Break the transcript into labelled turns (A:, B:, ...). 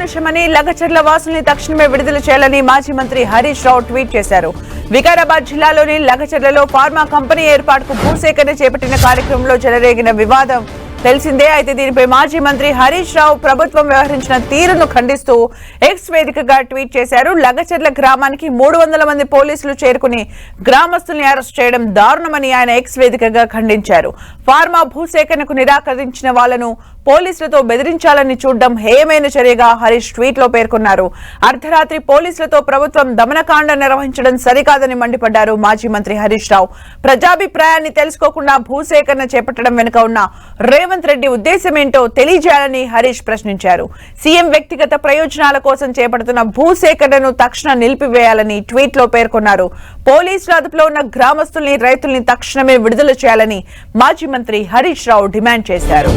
A: అమానుషమని లగచర్ల వాసుల్ని తక్షణమే విడుదల చేయాలని మాజీ మంత్రి హరీష్ రావు ట్వీట్ చేశారు. వికారాబాద్ జిల్లాలోని లగచర్లలో ఫార్మా కంపెనీ ఏర్పాటుకు భూసేకరణ చేపట్టిన కార్యక్రమంలో చెలరేగిన వివాదం తెలిసిందే. అయితే దీనిపై మాజీ మంత్రి హరీష్ రావు ప్రభుత్వం వ్యవహరించిన తీరును ఖండిస్తూ ఎక్స్ వేదికగా ట్వీట్ చేశారు. లగచర్ల గ్రామానికి 300 మంది పోలీసులు చేరుకుని గ్రామస్తుల్ని అరెస్ట్ చేయడం దారుణమని ఆయన ఎక్స్ వేదికగా ఖండించారు. ఫార్మా భూసేకరణకు నిరాకరించిన వాళ్లను పోలీసులతో బెదిరించాలని చూడడం హేయమైన చర్యగా హరీష్ ట్వీట్ లో పేర్కొన్నారు. అర్ధరాత్రి పోలీసులతో ప్రభుత్వం దమనకాండ నిర్వహించడం సరికాదని మండిపడ్డారు మాజీ మంత్రి హరీష్ రావు. ప్రజాభిప్రాయాన్ని తెలుసుకోకుండా భూసేకరణ చేపట్టడం వెనుక ఉన్న రేవంత్ రెడ్డి ఉద్దేశమేంటో తెలియజేయాలని హరీష్ ప్రశ్నించారు. సీఎం వ్యక్తిగత ప్రయోజనాల కోసం చేపడుతున్న భూసేకరణను తక్షణం నిలిపివేయాలని ట్వీట్ లో పేర్కొన్నారు. పోలీసుల అదుపులో ఉన్న గ్రామస్తుల్ని రైతుల్ని తక్షణమే విడుదల చేయాలని మాజీ మంత్రి హరీష్ రావు డిమాండ్ చేశారు.